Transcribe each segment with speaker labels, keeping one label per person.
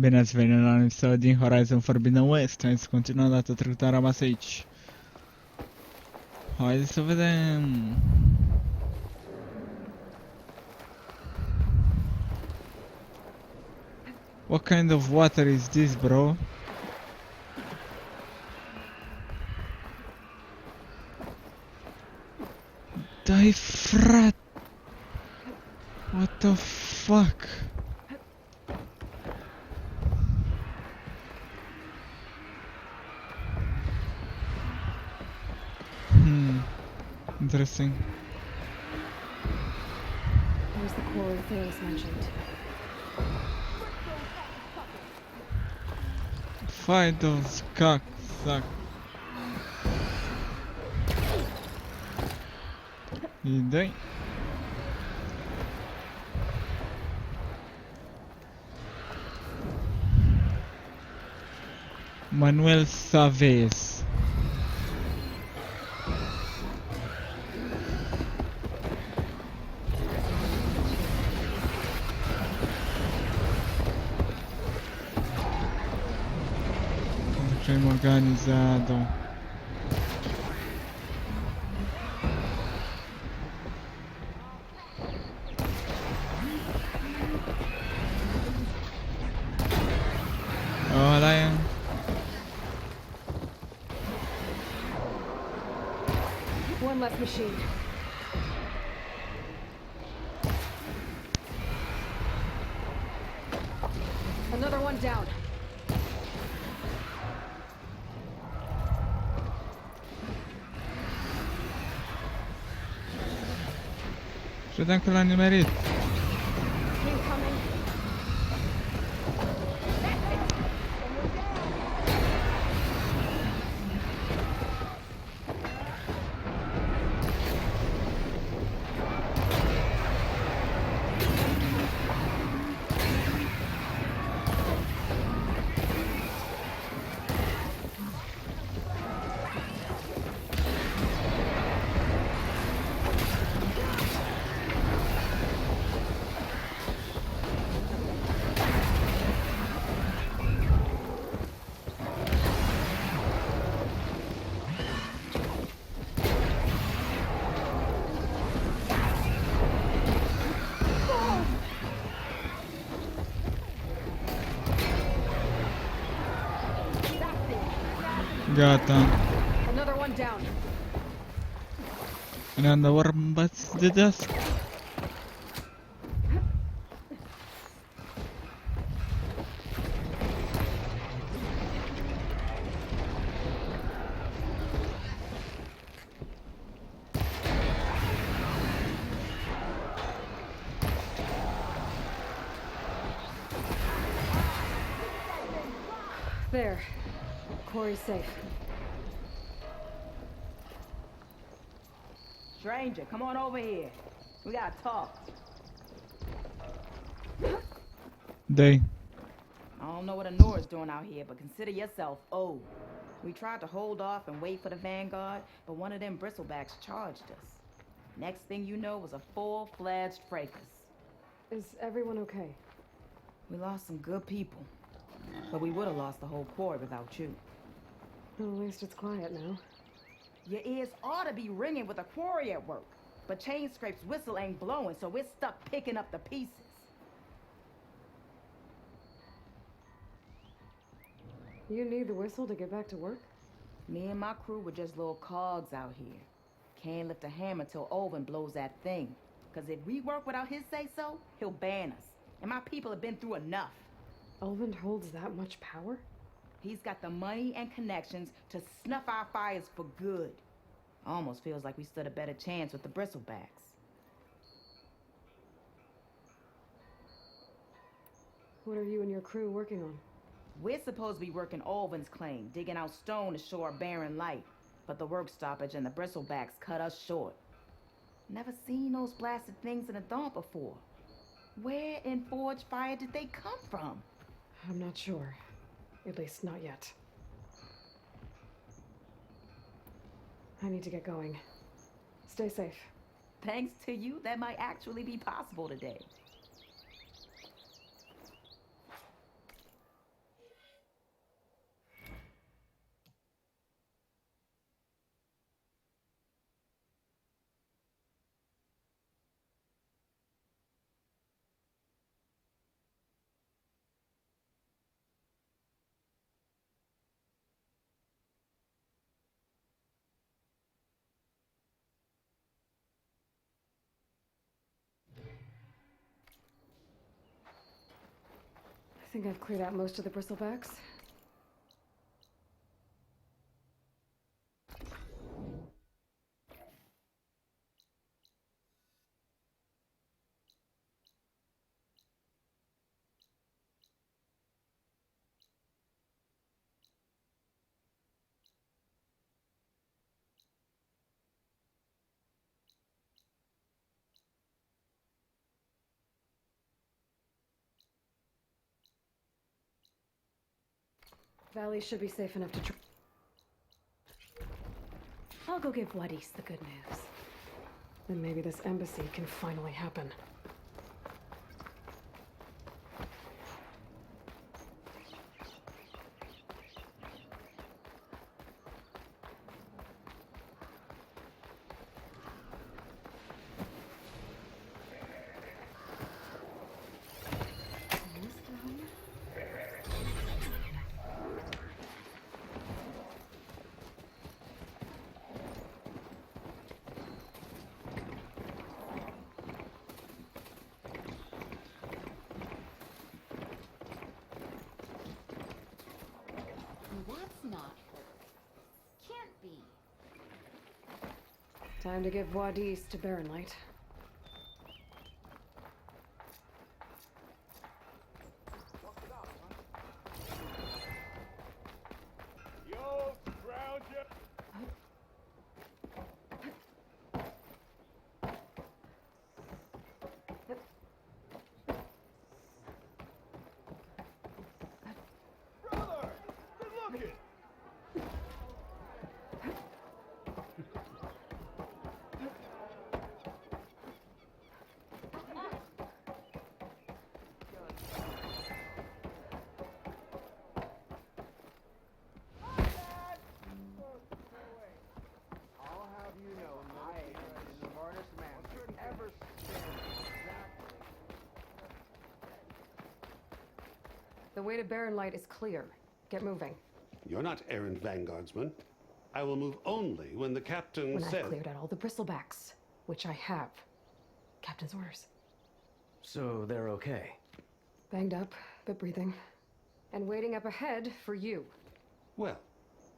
Speaker 1: Bine ați venit la un episod din Horizon Forbidden West. Hai să continuăm data trecută, am rămas aici. Haideți să vedem. What kind of water is this, bro? Dai, frat! What the fuck? Interesting.
Speaker 2: There's the quarry Theos mentioned.
Speaker 1: Fight those cocksuck. Idei. Manuel Savez. Crime organizado. Hola.
Speaker 2: One left machine. Another one down.
Speaker 1: Credeam că l-a nimerit.
Speaker 2: Incoming.
Speaker 1: Gata.
Speaker 2: Another one down.
Speaker 1: Ne-am bărbați de dească.
Speaker 2: There. Quarry's safe.
Speaker 3: Stranger, come on over here. We gotta talk.
Speaker 1: Dai.
Speaker 3: I don't know what Anora's doing out here, but consider yourself owed. We tried to hold off and wait for the Vanguard, but one of them bristlebacks charged us. Next thing you know was a full-fledged fracas.
Speaker 2: Is everyone okay?
Speaker 3: We lost some good people, but we would have lost the whole quarry without you.
Speaker 2: Well, at least it's quiet now.
Speaker 3: Your ears ought to be ringing with a quarry at work, but Chain Scrape's whistle ain't blowing, so we're stuck picking up the pieces.
Speaker 2: You need the whistle to get back to work?
Speaker 3: Me and my crew were just little cogs out here. Can't lift a hammer till Olvin blows that thing. Cause if we work without his say-so, he'll ban us. And my people have been through enough.
Speaker 2: Olvin holds that much power?
Speaker 3: He's got the money and connections to snuff our fires for good. Almost feels like we stood a better chance with the bristlebacks.
Speaker 2: What are you and your crew working on?
Speaker 3: We're supposed to be working Olvin's claim, digging out stone to show our barren light. But the work stoppage and the bristlebacks cut us short. Never seen those blasted things in a dawn before. Where in Forge Fire did they come from?
Speaker 2: I'm not sure. At least not yet. I need to get going. Stay safe.
Speaker 3: Thanks to you, that might actually be possible today.
Speaker 2: I think I've cleared out most of the bristlebacks. Valley should be safe enough to I'll go give Wadis the good news. Then maybe this embassy can finally happen.
Speaker 4: That's not her. Can't be.
Speaker 2: Time to give Wadis to Baronlight.
Speaker 5: Yo, ground you. Brother, good looking. I'll have you know, I am the smartest man ever standing. Exactly.
Speaker 2: The way to Baronlight is clear. Get moving.
Speaker 6: You're not errant vanguardsman. I will move only when the captain
Speaker 2: When
Speaker 6: says...
Speaker 2: I've cleared out all the bristlebacks, which I have. Captain's orders.
Speaker 7: So they're okay.
Speaker 2: Banged up, but breathing. And waiting up ahead for you.
Speaker 6: Well,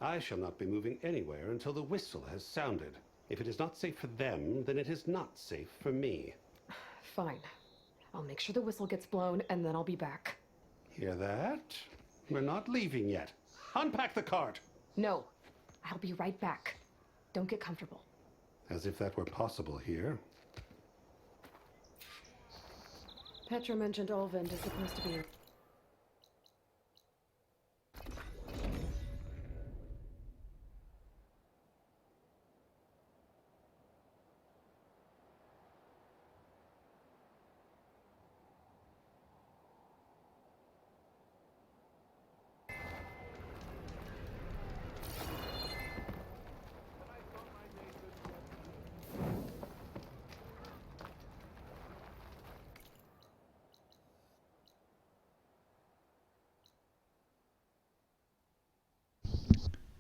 Speaker 6: I shall not be moving anywhere until the whistle has sounded. If it is not safe for them, then it is not safe for me.
Speaker 2: Fine. I'll make sure the whistle gets blown, and then I'll be back.
Speaker 6: Hear that? We're not leaving yet. Unpack the cart!
Speaker 2: No. I'll be right back. Don't get comfortable.
Speaker 6: As if that were possible here.
Speaker 2: Petra mentioned Olvind is supposed to be...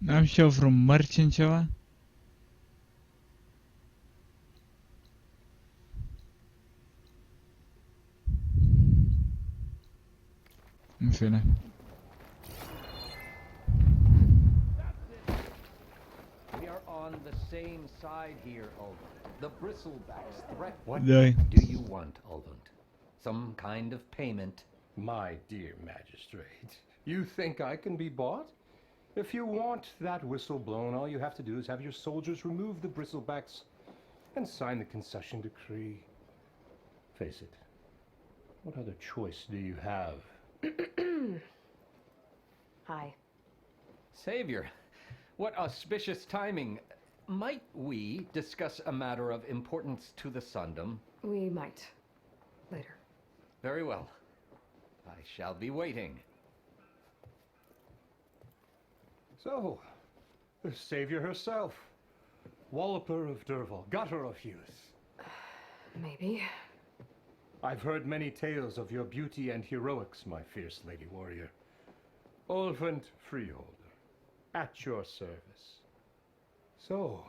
Speaker 1: N-am și eu vreun mărci în ceva? În fine.
Speaker 8: We are on the same side here, Ulvund. The bristlebacks threat.
Speaker 1: What do
Speaker 8: you want, Ulvund? Some kind of payment?
Speaker 5: My dear magistrate, you think I can be bought? If you want that whistle blown, all you have to do is have your soldiers remove the bristlebacks and sign the concession decree. Face it, what other choice do you have?
Speaker 2: Hi.
Speaker 8: Savior, what auspicious timing. Might we discuss a matter of importance to the Sundom?
Speaker 2: We might. Later.
Speaker 8: Very well. I shall be waiting.
Speaker 5: So, the savior herself, Walloper of Derval, gutter of youth.
Speaker 2: Maybe.
Speaker 5: I've heard many tales of your beauty and heroics, my fierce lady warrior. Olvent Freeholder, at your service. So,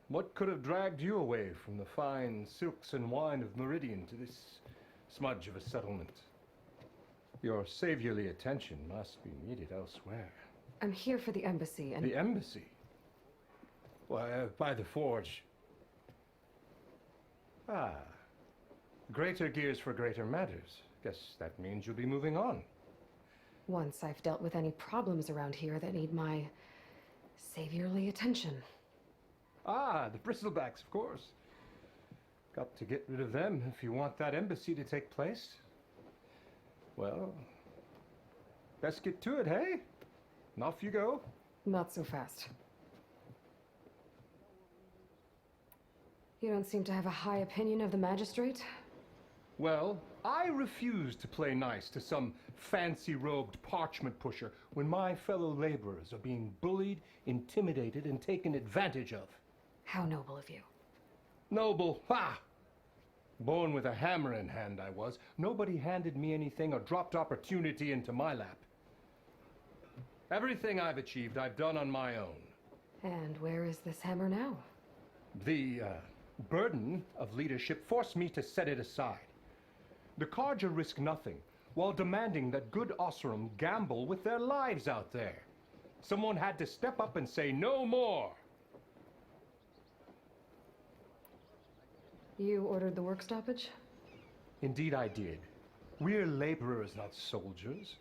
Speaker 5: what could have dragged you away from the fine silks and wine of Meridian to this smudge of a settlement? Your saviorly attention must be needed elsewhere.
Speaker 2: I'm here for the embassy, and
Speaker 5: The embassy? Why, by the forge. Ah. Greater gears for greater matters. Guess that means you'll be moving on.
Speaker 2: once I've dealt with any problems around here that need my saviorly attention.
Speaker 5: Ah, the bristlebacks, of course. Got to get rid of them if you want that embassy to take place. Well, best get to it, hey? And off you go.
Speaker 2: Not so fast. You don't seem to have a high opinion of the magistrate?
Speaker 5: Well, I refuse to play nice to some fancy-robed parchment pusher when my fellow laborers are being bullied, intimidated, and taken advantage of.
Speaker 2: How noble of you.
Speaker 5: Noble, ha! Born with a hammer in hand, I was. Nobody handed me anything or dropped opportunity into my lap. Everything I've achieved, I've done on my own.
Speaker 2: And where is this hammer now?
Speaker 5: The burden of leadership forced me to set it aside. The Carja risk nothing, while demanding that good Osram gamble with their lives out there. Someone had to step up and say no more.
Speaker 2: You ordered the work stoppage?
Speaker 5: Indeed I did. We're laborers, not soldiers.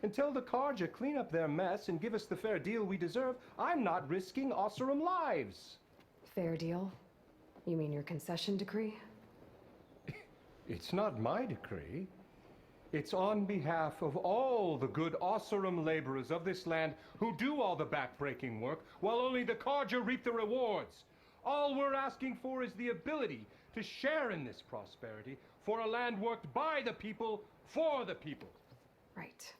Speaker 5: Until the Carja clean up their mess and give us the fair deal we deserve, I'm not risking Osram lives.
Speaker 2: Fair deal? You mean your concession decree?
Speaker 5: It's not my decree. It's on behalf of all the good Osram laborers of this land who do all the backbreaking work, while only the Carja reap the rewards. All we're asking for is the ability to share in this prosperity for a land worked by the people, for the people.
Speaker 2: Right.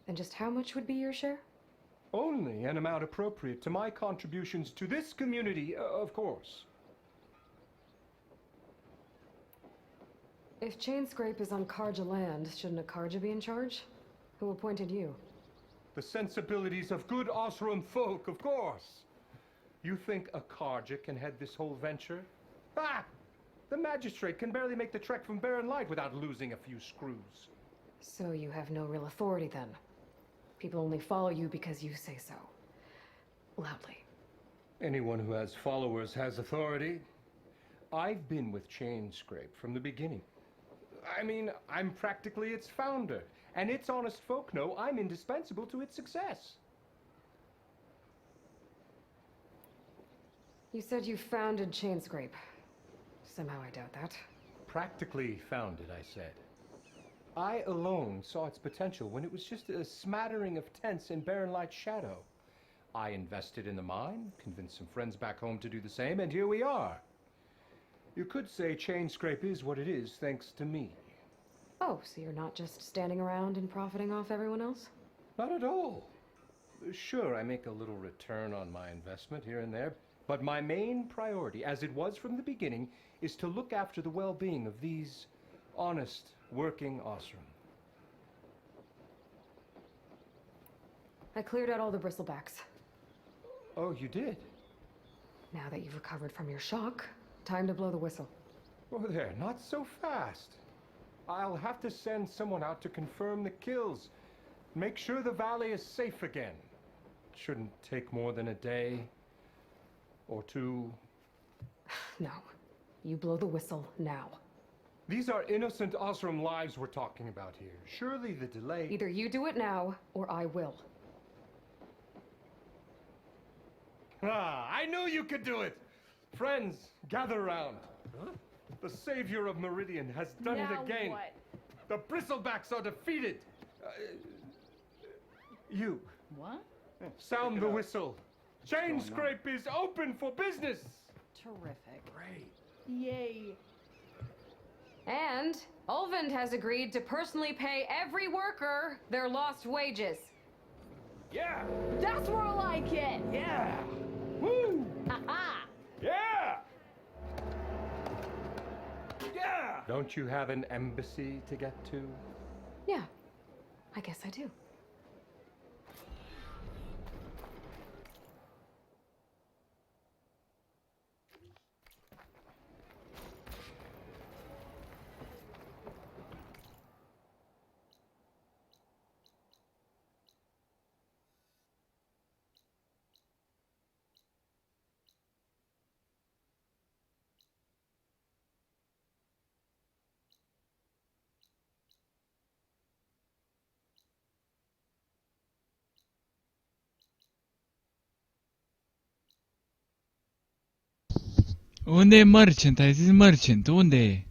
Speaker 2: And just how much would be your share?
Speaker 5: Only an amount appropriate to my contributions to this community, of course.
Speaker 2: If Chain Scrape is on Carja land, shouldn't a Carja be in charge? Who appointed you?
Speaker 5: The sensibilities of good Osram folk, of course. You think a Carja can head this whole venture? Ah! The magistrate can barely make the trek from Barren Light without losing a few screws.
Speaker 2: So you have no real authority then? People only follow you because you say so. Loudly.
Speaker 5: Anyone who has followers has authority. I've been with Chain Scrape from the beginning. I mean, I'm practically its founder, and its honest folk know I'm indispensable to its success.
Speaker 2: You said you founded Chain Scrape. Somehow I doubt that.
Speaker 5: Practically founded, I said. I alone saw its potential when it was just a smattering of tents in Barren Light's shadow. I invested in the mine, convinced some friends back home to do the same, and here we are. You could say Chain Scrape is what it is thanks to me.
Speaker 2: Oh, so you're not just standing around and profiting off everyone else?
Speaker 5: Not at all. Sure, I make a little return on my investment here and there, but my main priority, as it was from the beginning, is to look after the well-being of these honest, working Osram.
Speaker 2: I cleared out all the bristlebacks.
Speaker 5: Oh, you did?
Speaker 2: Now that you've recovered from your shock, time to blow the whistle.
Speaker 5: Oh, there, not so fast. I'll have to send someone out to confirm the kills. Make sure the valley is safe again. It shouldn't take more than a day or two.
Speaker 2: No. You blow the whistle now.
Speaker 5: These are innocent Osram lives we're talking about here. Surely the delay...
Speaker 2: Either you do it now, or I will.
Speaker 5: Ah, I knew you could do it! Friends, gather around. Huh? The savior of Meridian has done it again.
Speaker 4: What?
Speaker 5: The bristlebacks are defeated. You,
Speaker 4: What?
Speaker 5: sound the whistle. Chain Scrape is open for business.
Speaker 4: Terrific.
Speaker 5: Great.
Speaker 4: Yay.
Speaker 2: And Ulvund has agreed to personally pay every worker their lost wages.
Speaker 5: Yeah.
Speaker 4: That's more like it.
Speaker 5: Yeah. Woo.
Speaker 4: Ha-ha.
Speaker 5: Yeah. Yeah. Don't you have an embassy to get to?
Speaker 2: Yeah, I guess I do.
Speaker 1: Unde e merchant? Ai zis merchant. Unde e?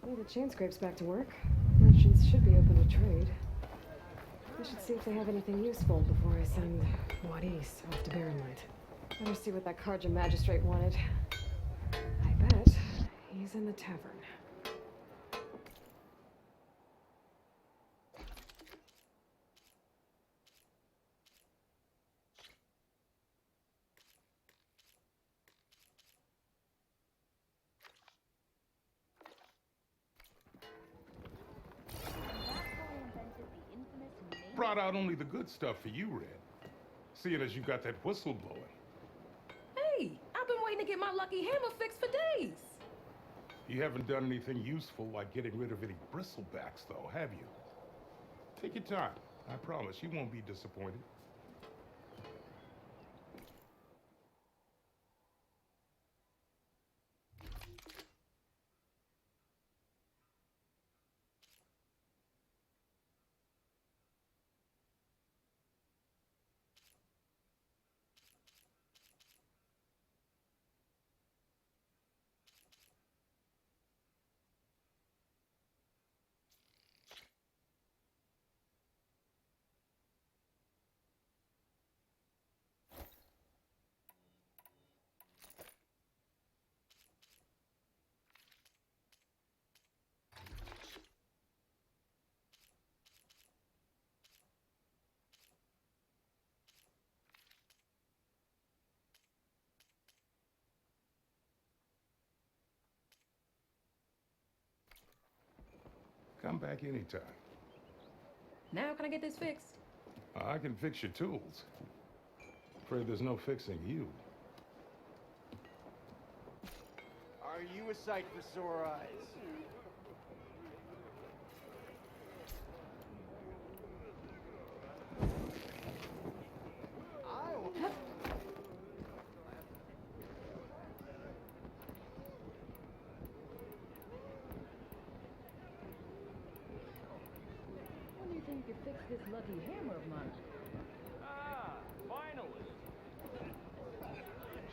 Speaker 2: Well, the chain scrape's back to work. Merchants should be open to trade. I should see if they have anything useful before I send Wadis off to Barrenlight. Better see what that Karja magistrate wanted. I bet he's in the tavern.
Speaker 9: Brought out only the good stuff for you, Red. Seeing as you got that whistle blowing.
Speaker 3: Hey, I've been waiting to get my lucky hammer fixed for days.
Speaker 9: You haven't done anything useful like getting rid of any bristlebacks, though, have you? Take your time. I promise you won't be disappointed. Come back anytime.
Speaker 3: Now can I get this fixed?
Speaker 9: I can fix your tools. Afraid there's no fixing you.
Speaker 10: Are you a sight for sore eyes?
Speaker 3: When do you think you fix this lucky hammer of mine?
Speaker 10: Ah, finally.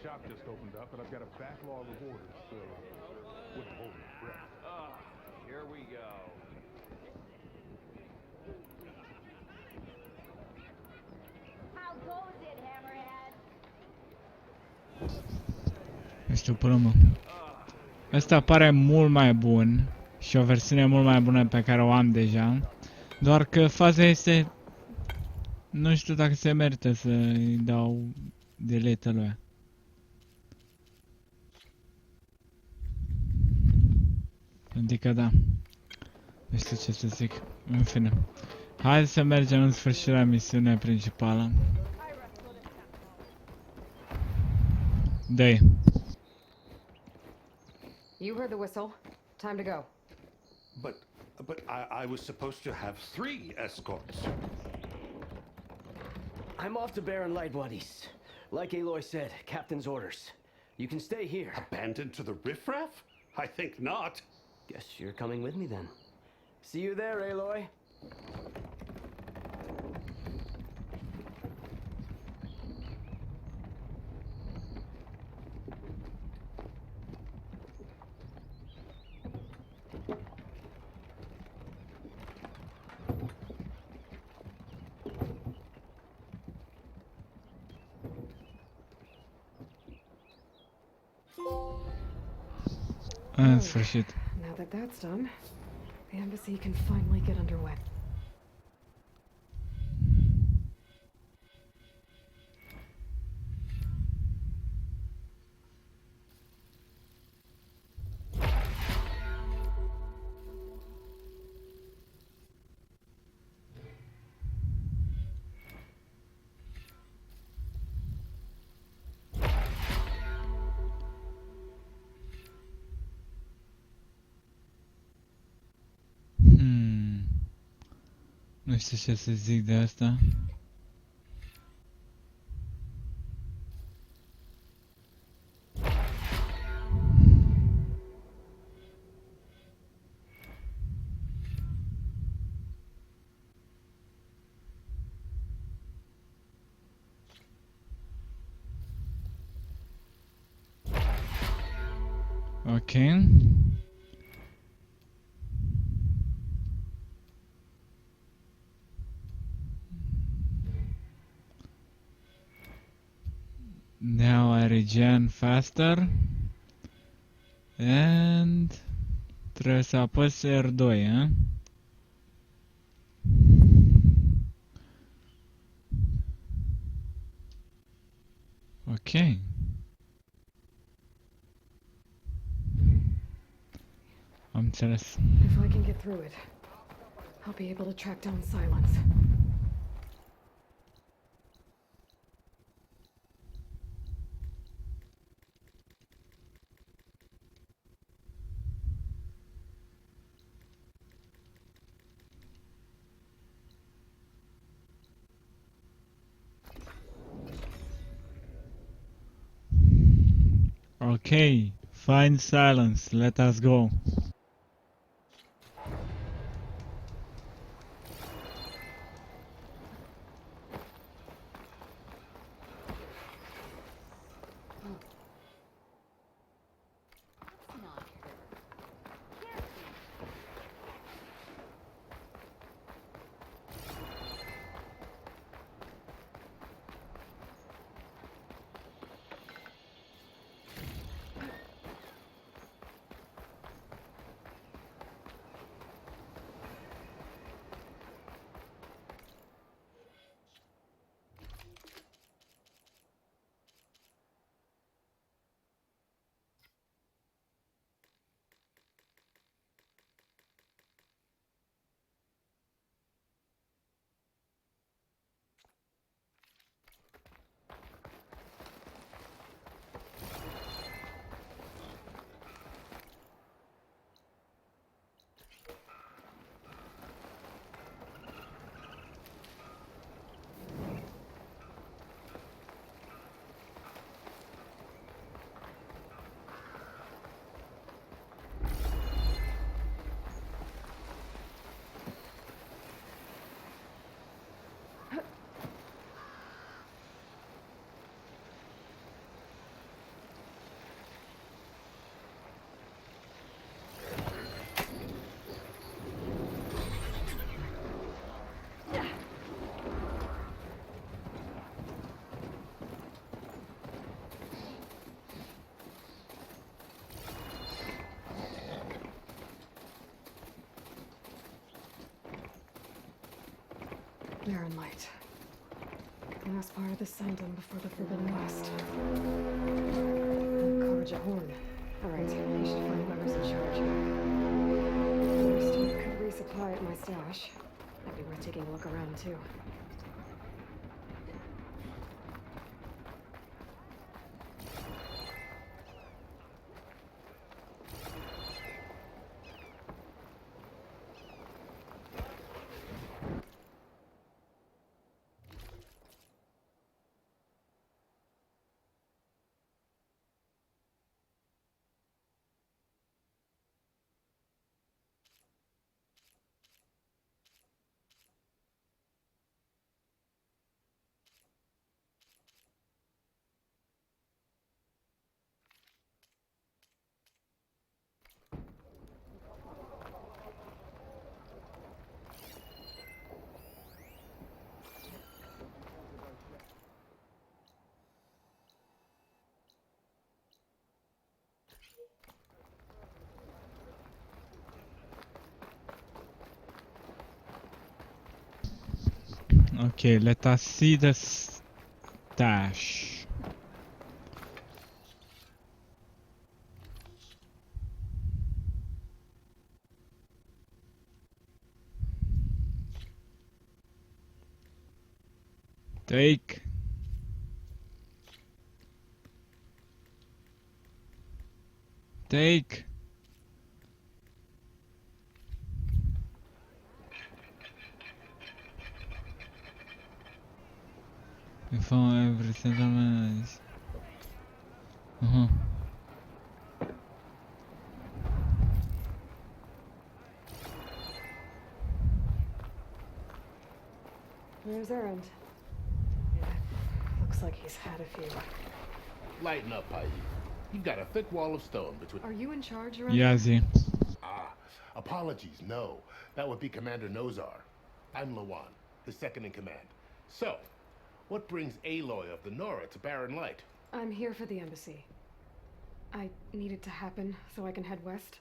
Speaker 9: Shop just opened up, and I've got a backlog of orders, so wouldn't hold my breath.
Speaker 10: Ah, here we go.
Speaker 4: How goes it, Hammerhead?
Speaker 1: Nu știu, până mă. Ăsta pare mult mai bun și o versiune mult mai bună pe care o am deja. Doar că faza este... Nu știu dacă se merită să-i dau delete lui. Adică da. Nu știu ce să zic. În fine. Hai să mergem în sfârșit la misiunea principală. Dă-i.
Speaker 2: You heard the whistle. Time to go.
Speaker 6: But I was supposed to have 3 escorts.
Speaker 7: I'm off to Barren Light, Wadis. Like Aloy said, Captain's orders. You can stay here.
Speaker 6: Abandoned to the riffraff? I think not.
Speaker 7: Guess you're coming with me then. See you there, Aloy.
Speaker 1: În sfârșit.
Speaker 2: Now that that's done, the embassy can finally get underway.
Speaker 1: Nu știu ce să zic de asta. Ok. Now I regen faster. And trebuie să apăs R2, eh? Ok. Am înțeles.
Speaker 2: If I can get through it, I'll be able to track down Silence.
Speaker 1: Okay, find Silence. Let us go. Barren Light. Last part of the Sundom before the Forbidden West. Carja Horn. Alright, I should find whoever's in charge here. First, I could resupply at my stash. Might be worth taking a look around, too. Okay, let us see the stash. Take. Take. We found every settlement.
Speaker 2: Where's Errand? Yeah, looks like he's had a few.
Speaker 10: Lighten up, Pai.
Speaker 11: You've got a thick wall of stone between...
Speaker 2: Are you in charge around
Speaker 1: Ia zi.
Speaker 11: Ah, apologies, no. That would be Commander Nozar. I'm Lawan, his second in command. So, what brings Aloy of the Nora to Barren Light?
Speaker 2: I'm here for the embassy. I need it to happen so I can head west.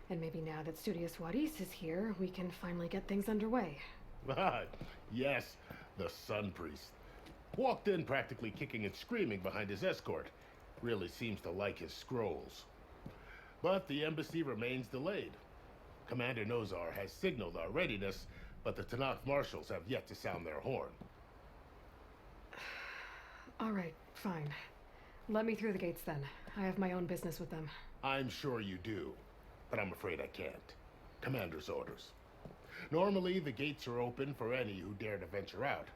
Speaker 2: And maybe now that Studious Wadis is here, we can finally get things underway.
Speaker 11: Ah, yes, the Sun Priest. Walked in practically kicking and screaming behind his escort. Really seems to like his scrolls. But the embassy remains delayed. Commander Nozar has signaled our readiness, but the Tanakh marshals have yet to sound their horn.
Speaker 2: All right, fine. Let me through the gates then. I have my own business with them.
Speaker 11: I'm sure you do, but I'm afraid I can't. Commander's orders. Normally, the gates are open for any who dare to venture out.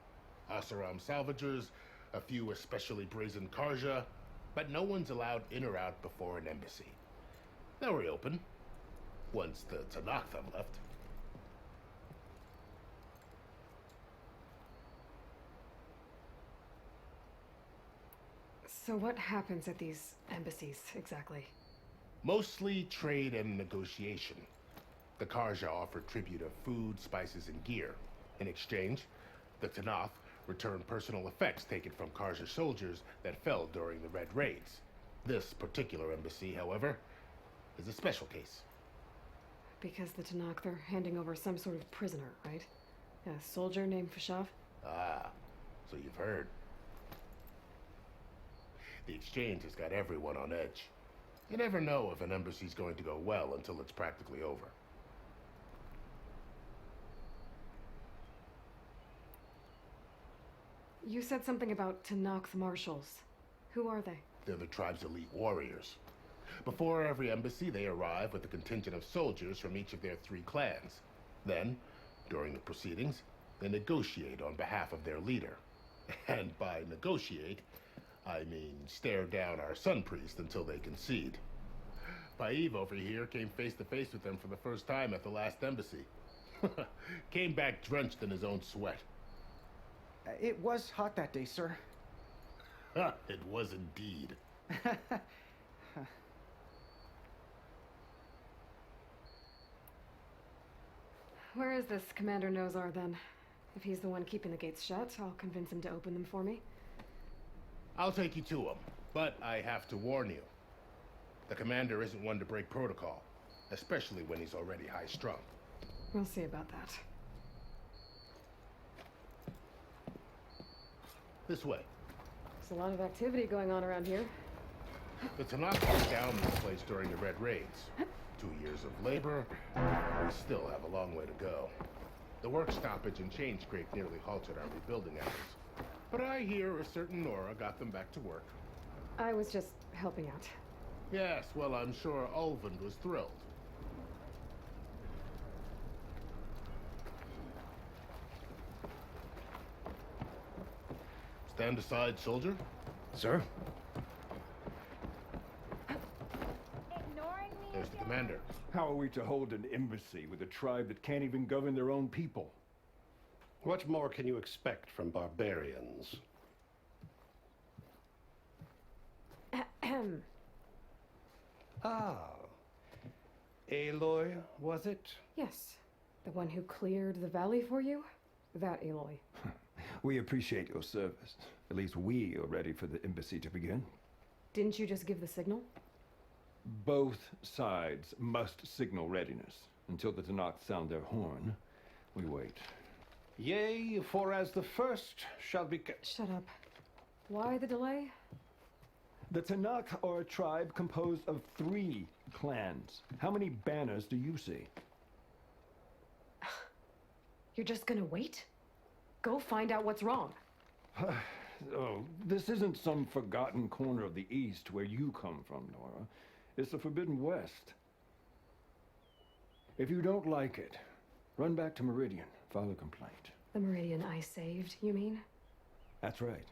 Speaker 11: Asaram salvagers, a few especially brazen Karja, but no one's allowed in or out before an embassy. They'll reopen, once the Tanakh have left.
Speaker 2: So what happens at these embassies, exactly?
Speaker 11: Mostly trade and negotiation. The Karja offer tribute of food, spices, and gear. In exchange, the Tanakh return personal effects taken from Karja soldiers that fell during the Red Raids. This particular embassy, however, is a special case.
Speaker 2: Because the Tanakh, they're handing over some sort of prisoner, right? A soldier named Fashav?
Speaker 11: Ah, so you've heard. The exchange has got everyone on edge. You never know if an embassy's going to go well until it's practically over.
Speaker 2: You said something about Tanakh marshals. Who are they?
Speaker 11: They're the tribe's elite warriors. Before every embassy, they arrive with a contingent of soldiers from each of their 3 clans. Then, during the proceedings, they negotiate on behalf of their leader. And by negotiate, I mean stare down our Sun Priest until they concede. Paiv over here came face to face with them for the first time at the last embassy. Came back drenched in his own sweat.
Speaker 10: It was hot that day, sir.
Speaker 11: It was indeed.
Speaker 2: Where is this Commander Nozar, then? If he's the one keeping the gates shut, I'll convince him to open them for me.
Speaker 11: I'll take you to him, but I have to warn you. The commander isn't one to break protocol, especially when he's already high-strung.
Speaker 2: We'll see about that.
Speaker 11: This way.
Speaker 2: There's a lot of activity going on around here.
Speaker 11: The Tanakh took down this place during the Red Raids. 2 years of labor, and we still have a long way to go. The work stoppage and chain scrape nearly halted our rebuilding efforts. But I hear a certain Nora got them back to work.
Speaker 2: I was just helping out.
Speaker 11: Yes, well, I'm sure Ulvund was thrilled. Stand aside, soldier.
Speaker 6: Sir?
Speaker 4: Ignoring me
Speaker 11: There's the
Speaker 4: again?
Speaker 11: commander.
Speaker 9: How are we to hold an embassy with a tribe that can't even govern their own people?
Speaker 6: What more can you expect from barbarians?
Speaker 2: Ahem.
Speaker 6: Ah. Aloy, was it?
Speaker 2: Yes. The one who cleared the valley for you? That Aloy.
Speaker 9: We appreciate your service. At least we are ready for the embassy to begin.
Speaker 2: Didn't you just give the signal?
Speaker 9: Both sides must signal readiness. Until the Tanakh sound their horn, we wait.
Speaker 6: Yea, for as the first shall be...
Speaker 2: Shut up. Why the delay?
Speaker 9: The Tanakh are a tribe composed of 3 clans. How many banners do you see?
Speaker 2: You're just gonna wait? Go find out what's wrong.
Speaker 9: Oh, this isn't some forgotten corner of the East where you come from, Nora. It's the Forbidden West. If you don't like it, run back to Meridian, file a complaint.
Speaker 2: The Meridian I saved, you mean?
Speaker 9: That's right.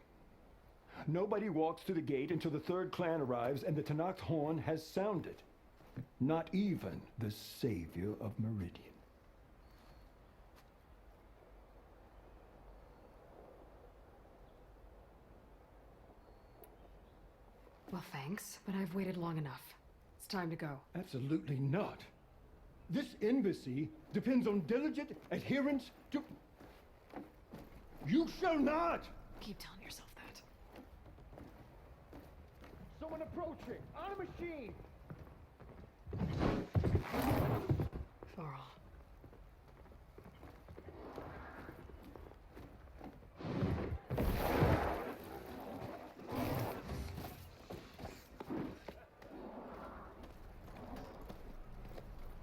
Speaker 9: Nobody walks to the gate until the 3rd clan arrives and the Tanakh's horn has sounded. Not even the savior of Meridian.
Speaker 2: Well, thanks, but I've waited long enough. It's time to go.
Speaker 9: Absolutely not. This embassy depends on diligent adherence to... You shall not!
Speaker 2: Keep telling yourself that.
Speaker 10: Someone approaching! On a machine!
Speaker 2: Varl.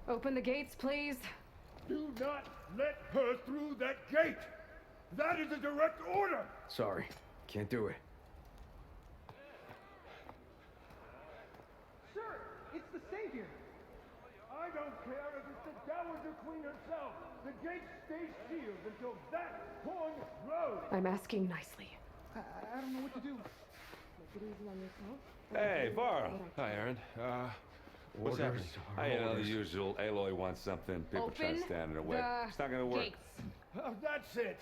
Speaker 2: Open the gates, please.
Speaker 9: Do not let her through that gate! That is a direct order!
Speaker 7: Sorry, can't do it.
Speaker 10: Sir, it's the Savior!
Speaker 9: I don't care if it's the Dowager Queen herself! The gate stays sealed until that horn blows!
Speaker 2: I'm asking nicely.
Speaker 10: I don't know what to do.
Speaker 2: Make it easy on yourself.
Speaker 12: Hey, Varl. Hi, Aaron. What's happening? You know, the usual. Aloy wants something. People trying to stand in her way. It's not gonna work.
Speaker 9: That's it!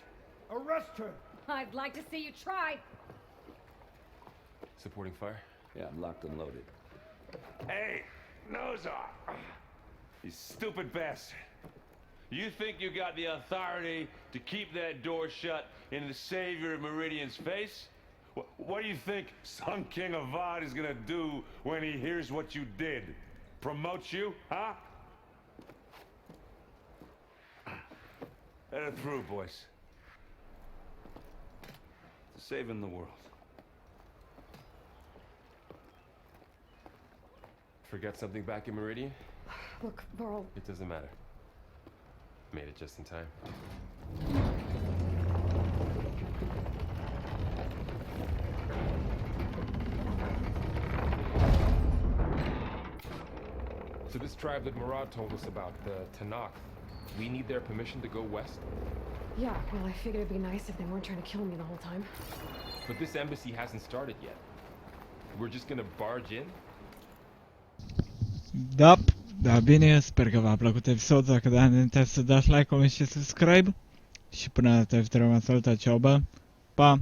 Speaker 9: Arrest her!
Speaker 4: I'd like to see you try.
Speaker 12: Supporting fire? Yeah, I'm locked and loaded. Hey, nose off! You stupid bastard! You think you got the authority to keep that door shut in the Savior of Meridian's face? What do you think Sun King Avad is gonna do when he hears what you did? Promote you, huh? Let it through, boys. Saving the world.
Speaker 13: Forget something back in Meridian?
Speaker 2: Look, Varl.
Speaker 13: It doesn't matter. Made it just in time. So this tribe that Murad told us about, the Tanakh, we need their permission to go west?
Speaker 2: Yeah, well, I figured it'd be nice if they weren't trying to kill me the whole time.
Speaker 13: But this embassy hasn't started yet. We're just gonna barge in?
Speaker 1: Da, bine, sper că v-a plăcut episodul, dacă da, nu uitați să dați like, comment și subscribe. Și până data viitoare, m-am salutat, ceau, bă, pa!